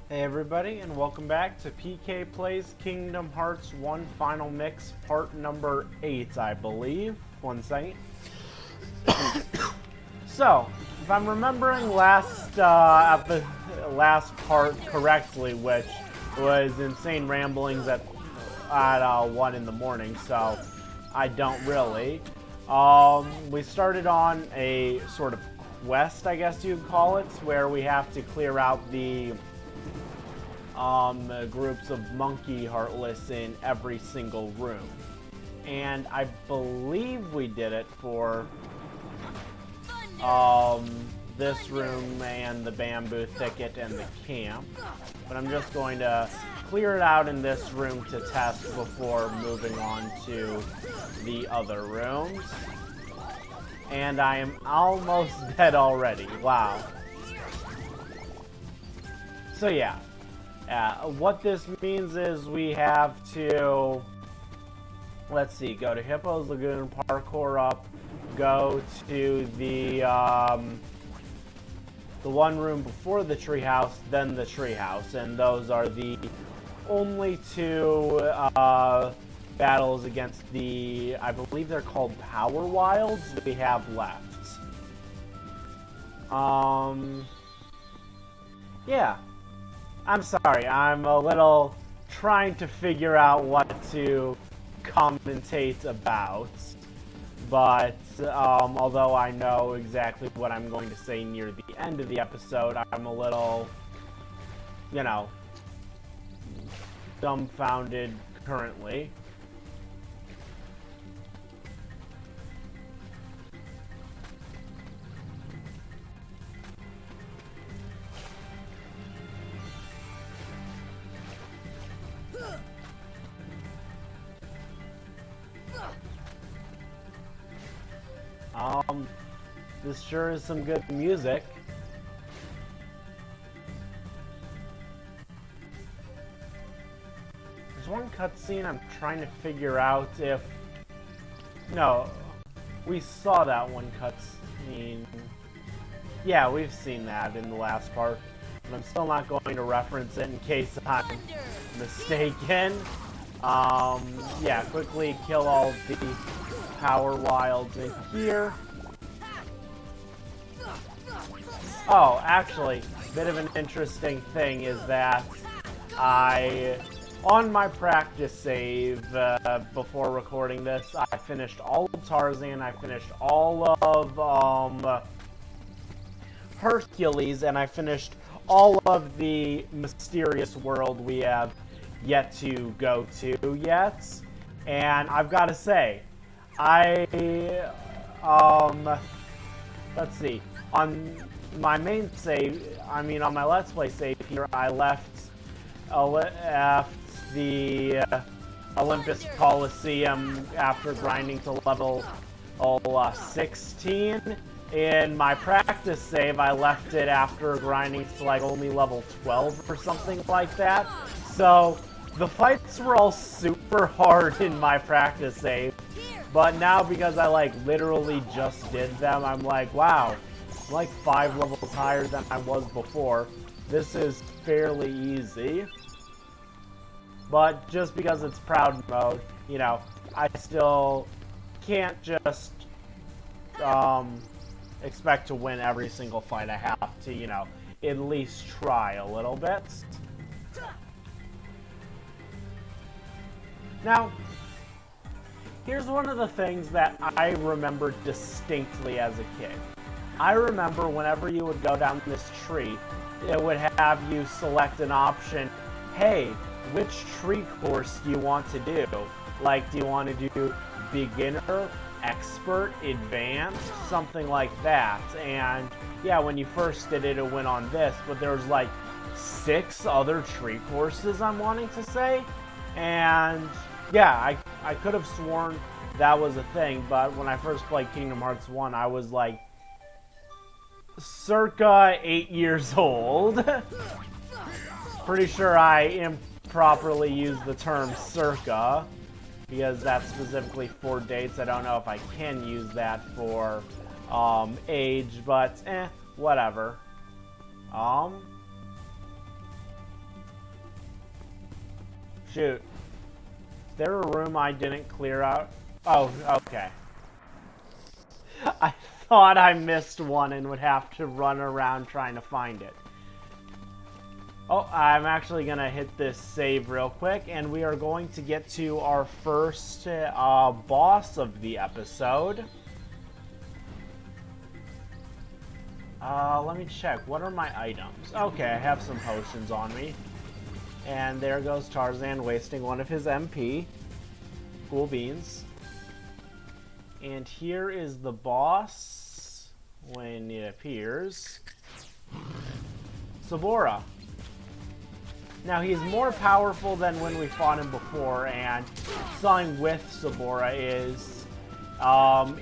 Hey everybody, and welcome back to PK Plays Kingdom Hearts 1 Final Mix, part number 8, I believe. One second. So, if I'm remembering last part correctly, which was insane ramblings at 1 in the morning, so I don't really. We started on a sort of quest, I guess you'd call it, where we have to clear out the groups of monkey heartless in every single room. And I believe we did it for this room and the bamboo thicket and the camp. But I'm just going to clear it out in this room to test before moving on to the other rooms. And I am almost dead already. Wow. So yeah. What this means is we have to, let's see, go to Hippo's Lagoon, parkour up, go to the one room before the treehouse, then the treehouse, and those are the only two battles against the, I believe they're called Power Wilds, we have left. Yeah. I'm sorry, I'm a little trying to figure out what to commentate about, but although I know exactly what I'm going to say near the end of the episode, I'm a little, you know, dumbfounded currently. This sure is some good music. There's one cutscene I'm trying to figure out if... No, we saw that one cutscene. Yeah, we've seen that in the last part, but I'm still not going to reference it in case I'm mistaken. Yeah, quickly kill all the Power Wilds in here. Oh, actually, a bit of an interesting thing is that on my practice save before recording this, I finished all of Tarzan, I finished all of Hercules, and I finished all of the mysterious world we have yet to go to yet. And I've got to say, let's see, on my main save, on my Let's Play save here, I left the Olympus Coliseum after grinding to level 16. In my practice save, I left it after grinding to like only level 12 or something like that. So the fights were all super hard in my practice save, but now because I like literally just did them, I'm like, wow, I'm like 5 levels higher than I was before. This is fairly easy. But just because it's proud mode, you know, I still can't just expect to win every single fight. I have to, you know, at least try a little bit. Now, here's one of the things that I remember distinctly as a kid. I remember whenever you would go down this tree, it would have you select an option, hey, which tree course do you want to do? Like, do you want to do beginner, expert, advanced, something like that? And yeah, when you first did it, it went on this, but there was like 6 other tree courses I'm wanting to say. And yeah, I could have sworn that was a thing, but when I first played Kingdom Hearts 1, I was like circa 8 years old. Pretty sure I improperly used the term circa, because that's specifically for dates. I don't know if I can use that for age, but whatever. shoot. Is there a room I didn't clear out? Oh, okay. I thought I missed one and would have to run around trying to find it. Oh, I'm actually going to hit this save real quick, and we are going to get to our first boss of the episode. Let me check. What are my items? Okay, I have some potions on me. And there goes Tarzan wasting one of his MP. Cool beans. And here is the boss when it appears. Sabora. Now he's more powerful than when we fought him before, and something with Sabora is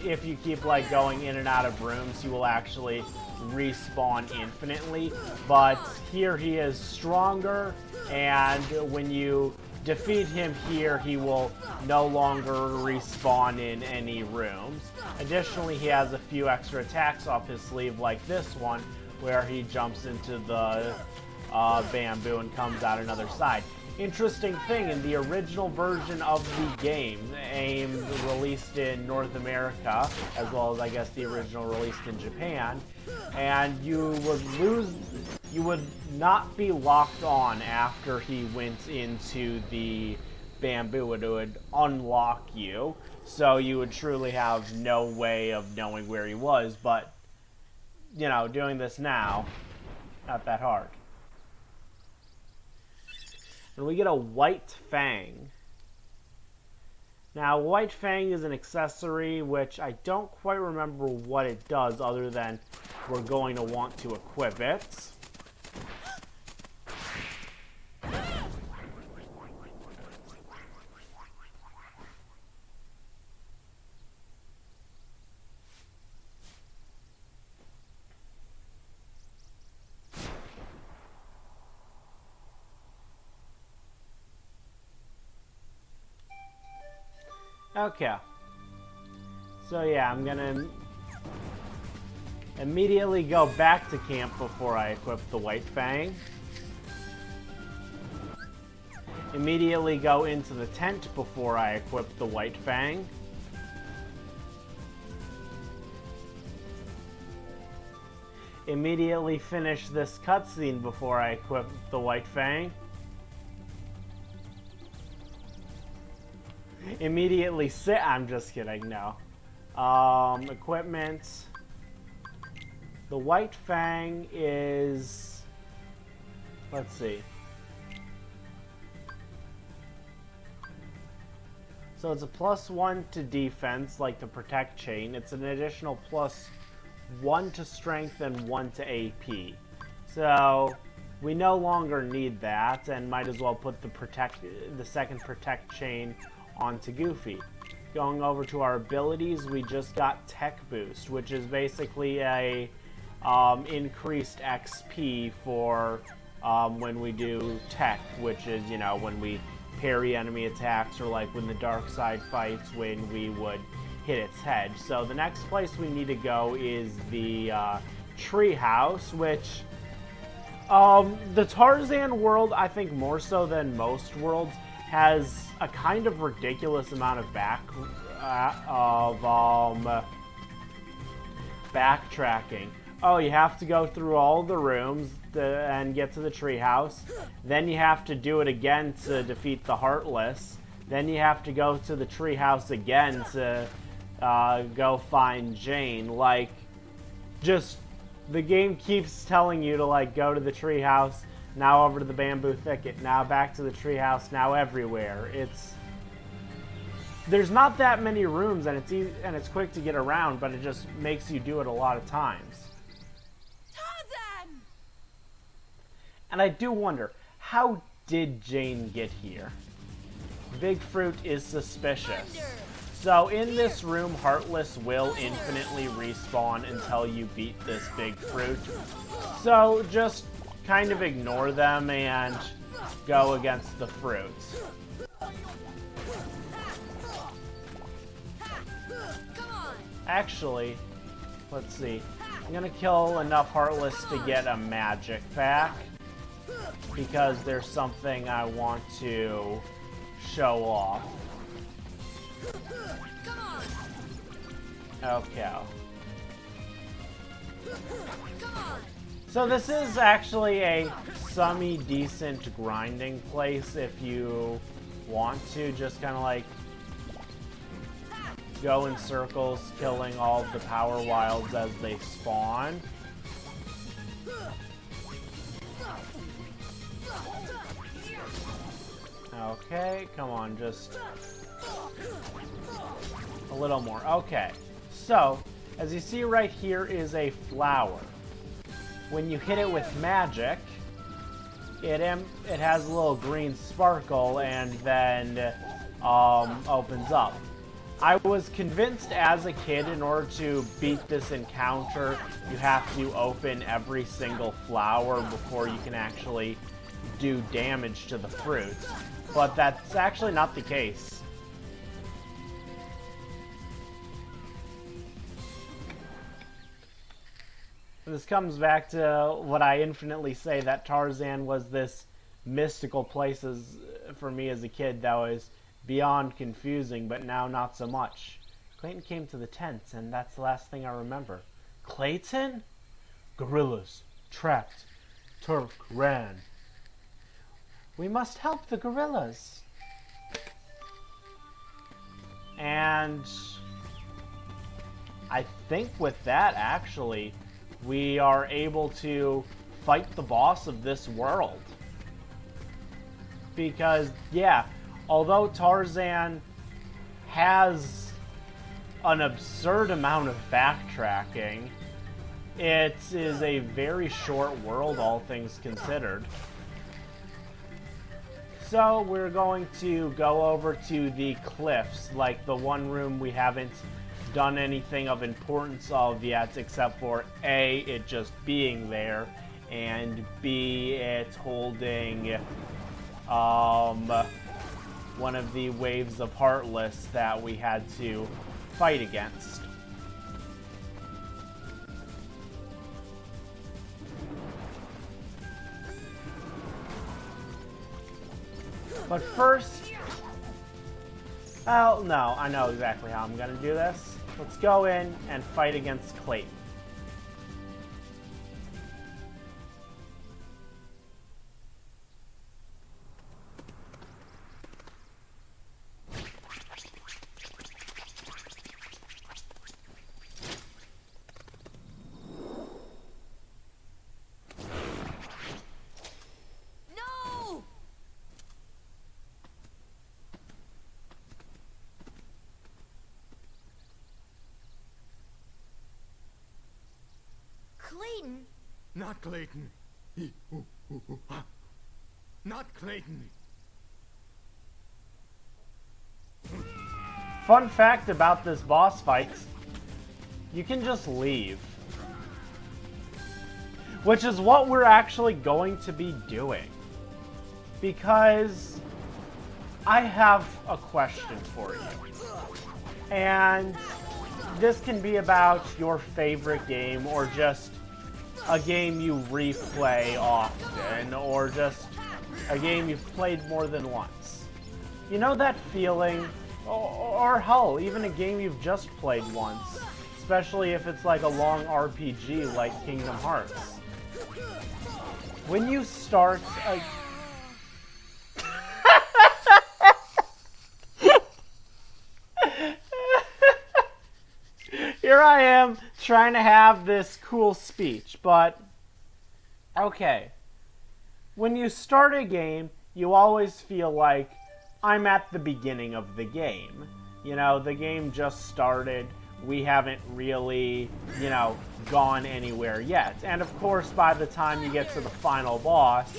if you keep like going in and out of rooms, you will actually respawn infinitely. But here he is stronger, and when you defeat him here, he will no longer respawn in any rooms. Additionally, he has a few extra attacks up his sleeve, like this one, where he jumps into the bamboo and comes out another side. Interesting thing, in the original version of the game, released in North America, as well as I guess the original released in Japan, and you would not be locked on after he went into the bamboo. It would unlock you, so you would truly have no way of knowing where he was, but, you know, doing this now, not that hard. And we get a White Fang. Now, White Fang is an accessory which I don't quite remember what it does other than we're going to want to equip it. Okay. So yeah, I'm gonna immediately go back to camp before I equip the White Fang. Immediately go into the tent before I equip the White Fang. Immediately finish this cutscene before I equip the White Fang. Immediately sit. I'm just kidding. No. Equipment. The White Fang is. Let's see. So it's a +1 to defense, like the Protect chain. It's an additional +1 to strength and 1 to AP. So we no longer need that, and might as well put the second Protect chain onto Goofy. Going over to our abilities, we just got Tech Boost, which is basically a increased XP for when we do Tech, which is, you know, when we parry enemy attacks, or like when the dark side fights, when we would hit its head. So the next place we need to go is the tree house, which the Tarzan world, I think more so than most worlds, has a kind of ridiculous amount of backtracking. Oh, you have to go through all the rooms and get to the treehouse. Then you have to do it again to defeat the Heartless. Then you have to go to the treehouse again to go find Jane. Like, just the game keeps telling you to like go to the treehouse. Now over to the bamboo thicket, now back to the treehouse, now everywhere. There's not that many rooms, and it's easy, and it's quick to get around, but it just makes you do it a lot of times. Tarzan! And I do wonder, how did Jane get here? Big Fruit is suspicious. So in this room, Heartless will infinitely respawn until you beat this Big Fruit. So just kind of ignore them and go against the fruits. Actually, let's see. I'm gonna kill enough Heartless to get a magic pack, because there's something I want to show off. Okay. So this is actually a semi-decent grinding place if you want to just kind of like go in circles, killing all of the power wilds as they spawn. Okay, come on, just a little more. Okay, so as you see right here is a flower. When you hit it with magic, it has a little green sparkle and then opens up. I was convinced as a kid in order to beat this encounter, you have to open every single flower before you can actually do damage to the fruits, but that's actually not the case. This comes back to what I infinitely say, that Tarzan was this mystical place for me as a kid that was beyond confusing, but now not so much. Clayton came to the tents, and that's the last thing I remember. Clayton? Gorillas. Trapped. Turk ran. We must help the gorillas. And I think with that, actually, we are able to fight the boss of this world. Because, yeah, although Tarzan has an absurd amount of backtracking, it is a very short world, all things considered. So we're going to go over to the cliffs, like the one room we haven't done anything of importance of yet, except for A, it just being there, and B, it holding one of the waves of Heartless that we had to fight against. But first, oh no, I know exactly how I'm gonna do this. Let's go in and fight against Clayton. Clayton? Not Clayton. Not Clayton. Fun fact about this boss fight, you can just leave. Which is what we're actually going to be doing. Because I have a question for you. And this can be about your favorite game, or just a game you replay often, or just a game you've played more than once. You know that feeling, or hell, even a game you've just played once, especially if it's like a long RPG like Kingdom Hearts. When you start a... Here I am, trying to have this cool speech, but... Okay. When you start a game, you always feel like, I'm at the beginning of the game. You know, the game just started, we haven't really, you know, gone anywhere yet. And of course, by the time you get to the final boss,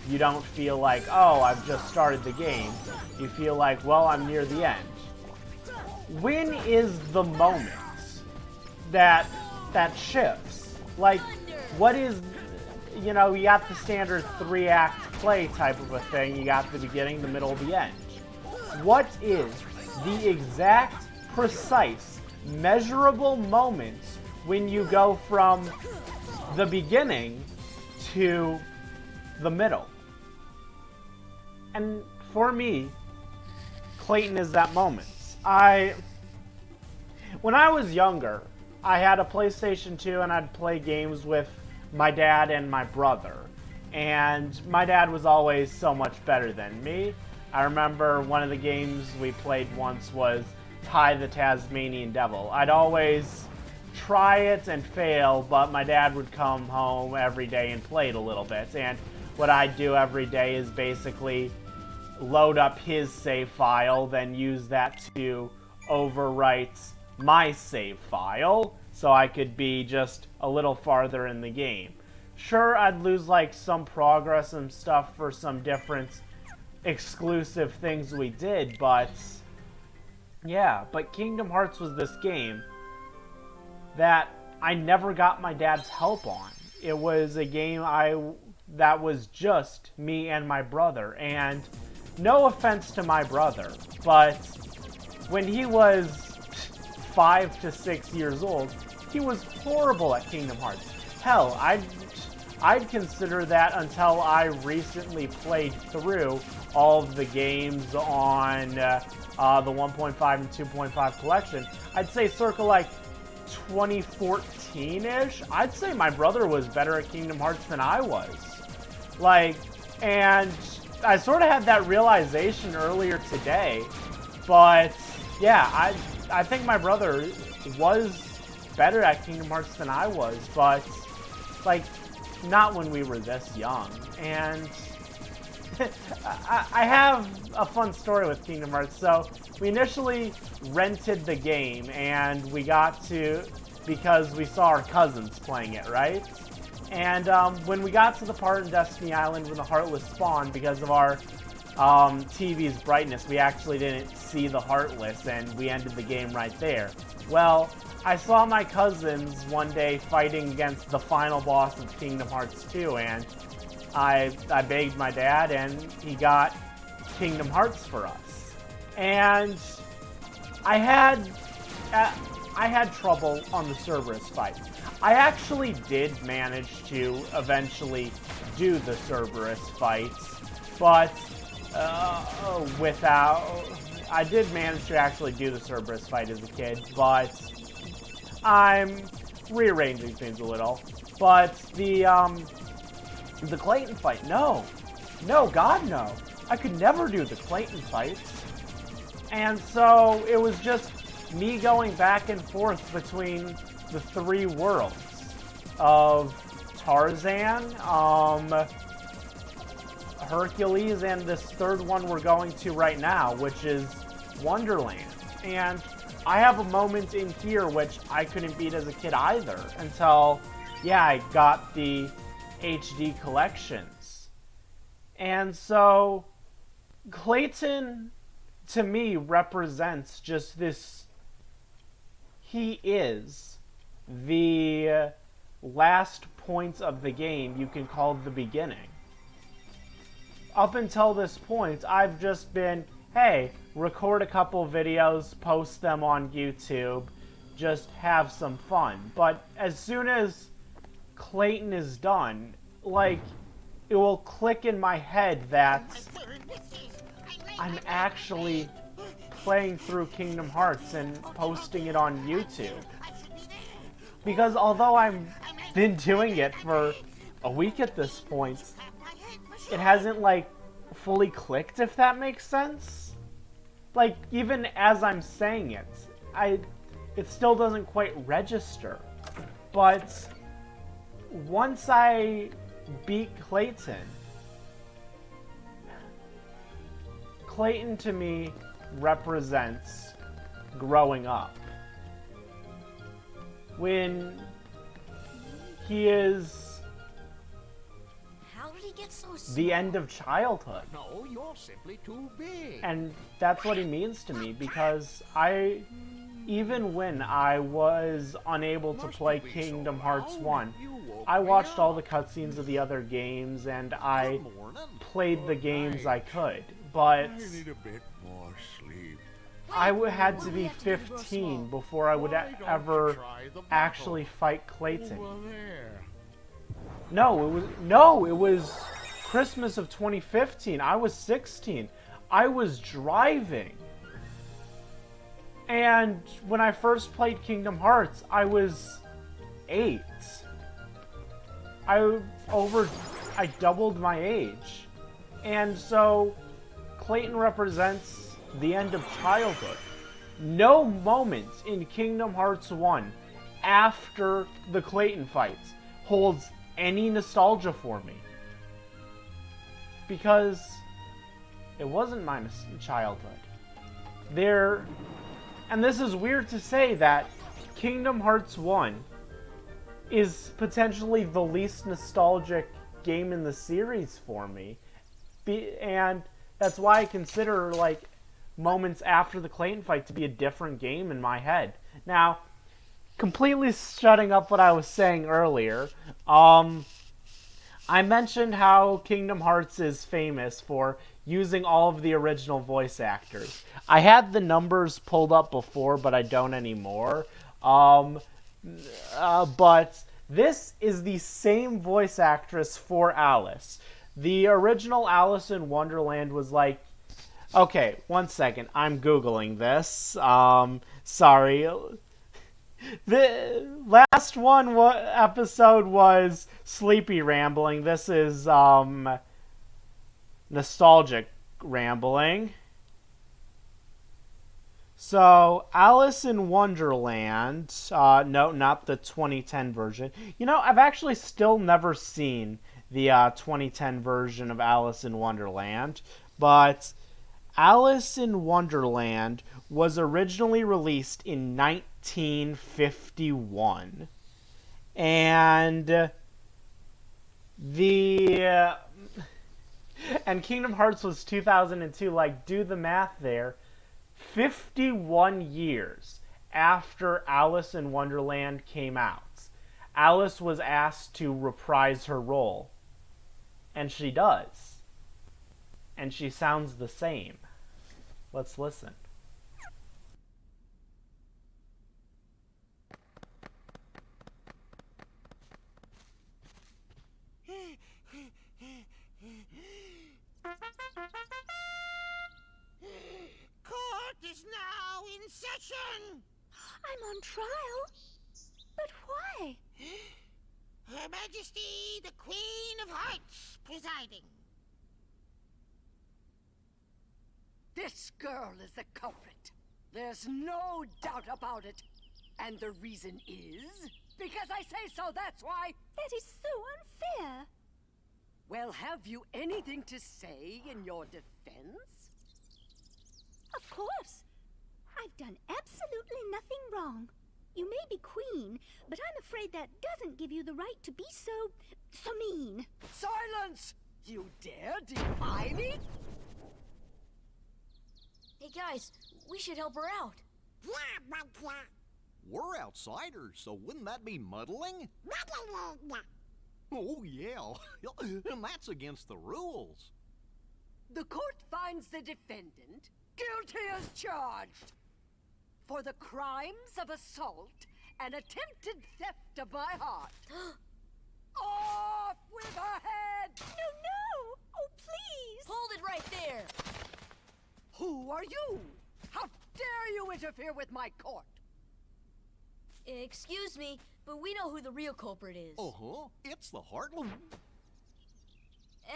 you don't feel like, oh, I've just started the game. You feel like, well, I'm near the end. When is the moment that shifts? Like, what is, you know, you got the standard 3-act play type of a thing. You got the beginning, the middle, the end. What is the exact, precise, measurable moment when you go from the beginning to the middle? And for me, Clayton is that moment. When I was younger, I had a PlayStation 2 and I'd play games with my dad and my brother. And my dad was always so much better than me. I remember one of the games we played once was Ty the Tasmanian Devil. I'd always try it and fail, but my dad would come home every day and play it a little bit. And what I'd do every day is basically load up his save file, then use that to overwrite my save file so I could be just a little farther in the game. Sure, I'd lose like some progress and stuff for some different exclusive things we did, but yeah, but Kingdom Hearts was this game that I never got my dad's help on. It was a game that was just me and my brother, and no offense to my brother, but when he was 5 to 6 years old, he was horrible at Kingdom Hearts. Hell, I'd consider that until I recently played through all of the games on the 1.5 and 2.5 collection. I'd say circa like 2014-ish, I'd say my brother was better at Kingdom Hearts than I was. Like, and I sort of had that realization earlier today, but yeah, I think my brother was better at Kingdom Hearts than I was, but like, not when we were this young. And I have a fun story with Kingdom Hearts. So we initially rented the game, and we got to, because we saw our cousins playing it, right? And when we got to the part in Destiny Island when the Heartless spawned, because of our TV's brightness, we actually didn't see the Heartless, and we ended the game right there. Well, I saw my cousins one day fighting against the final boss of Kingdom Hearts 2, and I begged my dad, and he got Kingdom Hearts for us. And I had trouble on the Cerberus fight. I actually did manage to eventually do the Cerberus fights, but I did manage to actually do the Cerberus fight as a kid, but I'm rearranging things a little. But the Clayton fight, no, God no. I could never do the Clayton fights. And so it was just me going back and forth between the three worlds of Tarzan, Hercules, and this third one we're going to right now, which is Wonderland. And I have a moment in here which I couldn't beat as a kid either until, yeah, I got the HD collections. And so Clayton, to me, represents just this. He is the last point of the game you can call the beginning. Up until this point, I've just been, hey, record a couple videos, post them on YouTube, just have some fun. But as soon as Clayton is done, like, it will click in my head that I'm actually playing through Kingdom Hearts and posting it on YouTube. Because although I've been doing it for a week at this point, it hasn't, like, fully clicked, if that makes sense. Like, even as I'm saying it, it still doesn't quite register. But once I beat Clayton to me represents growing up. When he is How did he get so small? the end of childhood. No, you're simply too big. And that's what he means to me, because even when I was unable to play Kingdom Hearts 1, I watched all the cutscenes of the other games, and I played the games I could. But I need a bit more sleep. I had to be 15 before I would ever actually fight Clayton. Over there. No, it was Christmas of 2015. I was 16. I was driving And when I first played Kingdom Hearts, I was 8. I doubled my age. And so Clayton represents the end of childhood. No moment in Kingdom Hearts 1 after the Clayton fights holds any nostalgia for me. Because it wasn't my childhood. And this is weird to say that Kingdom Hearts 1 is potentially the least nostalgic game in the series for me. And that's why I consider, like, moments after the Clayton fight to be a different game in my head. Now, completely shutting up what I was saying earlier, I mentioned how Kingdom Hearts is famous for using all of the original voice actors. I had the numbers pulled up before, but I don't anymore. But this is the same voice actress for Alice. The original Alice in Wonderland was like... Okay, one second. I'm Googling this. Sorry. The last episode was Sleepy Rambling. This is, Nostalgic Rambling. So, Alice in Wonderland, no, not the 2010 version. You know, I've actually still never seen the 2010 version of Alice in Wonderland, but Alice in Wonderland was originally released in 1951. And and Kingdom Hearts was 2002. Like, do the math there. 51 years after Alice in Wonderland came out, Alice was asked to reprise her role. And she does. And she sounds the same. Let's listen. Court is now in session. I'm on trial? But why? Her Majesty, the Queen of Hearts, presiding. This girl is the culprit. There's no doubt about it. And the reason is... because I say so, that's why. That is so unfair. Well, have you anything to say in your defense? Of course. I've done absolutely nothing wrong. You may be queen, but I'm afraid that doesn't give you the right to be so mean. Silence! You dare defy me? Hey guys, we should help her out. We're outsiders, so wouldn't that be muddling? Oh, yeah. And that's against the rules. The court finds the defendant guilty as charged for the crimes of assault and attempted theft of my heart. Off with her head! No! Oh, please! Hold it right there! Who are you? How dare you interfere with my court? Excuse me, but we know who the real culprit is. Uh-huh. It's the Heartland.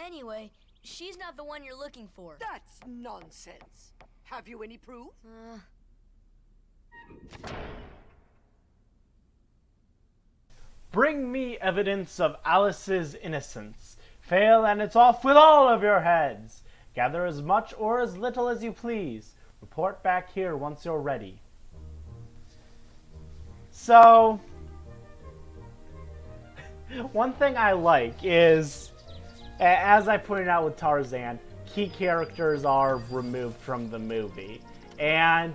Anyway, she's not the one you're looking for. That's nonsense. Have you any proof? Bring me evidence of Alice's innocence. Fail, and it's off with all of your heads. Gather as much or as little as you please. Report back here once you're ready. So, one thing I like is, as I pointed out with Tarzan, key characters are removed from the movie. And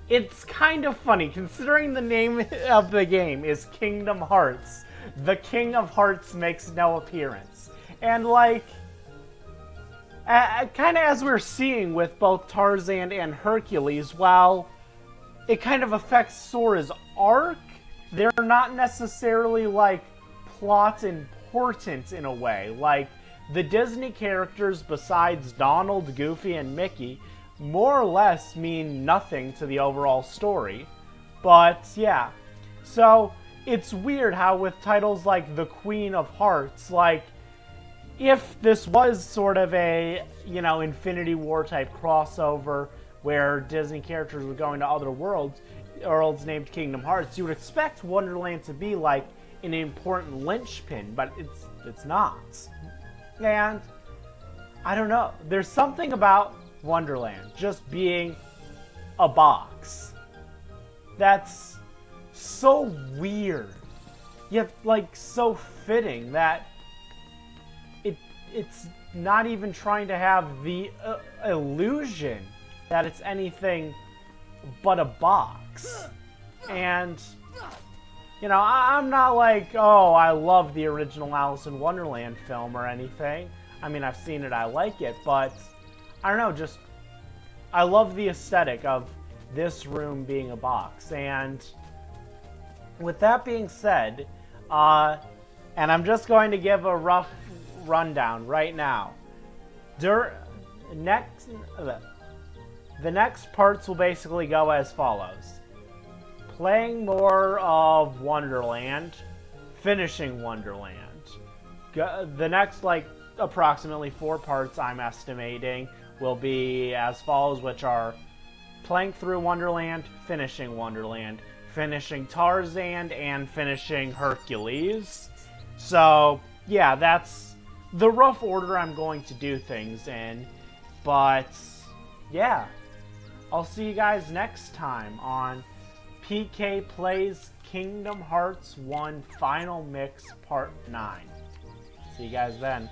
it's kind of funny, considering the name of the game is Kingdom Hearts. The King of Hearts makes no appearance. And like, kind of as we're seeing with both Tarzan and Hercules, while it kind of affects Sora's arc, they're not necessarily, like, plot important in a way. Like, the Disney characters besides Donald, Goofy, and Mickey, more or less mean nothing to the overall story. But yeah, so it's weird how with titles like The Queen of Hearts, like, if this was sort of a, you know, Infinity War type crossover where Disney characters were going to other worlds named Kingdom Hearts, you would expect Wonderland to be like an important linchpin, but it's not. And I don't know, there's something about Wonderland just being a box that's so weird, yet like so fitting that it's not even trying to have the illusion that it's anything but a box. And, you know, I'm not like, oh, I love the original Alice in Wonderland film or anything. I mean, I've seen it, I like it, but I don't know, just, I love the aesthetic of this room being a box. And with that being said, and I'm just going to give a rough rundown right now. The next parts will basically go as follows. Playing more of Wonderland, finishing Wonderland. The next, like, approximately 4 parts I'm estimating will be as follows, which are playing through Wonderland, finishing Tarzan, and finishing Hercules. So, yeah, that's the rough order I'm going to do things in. But, yeah, I'll see you guys next time on PK Plays Kingdom Hearts 1 Final Mix Part 9. See you guys then.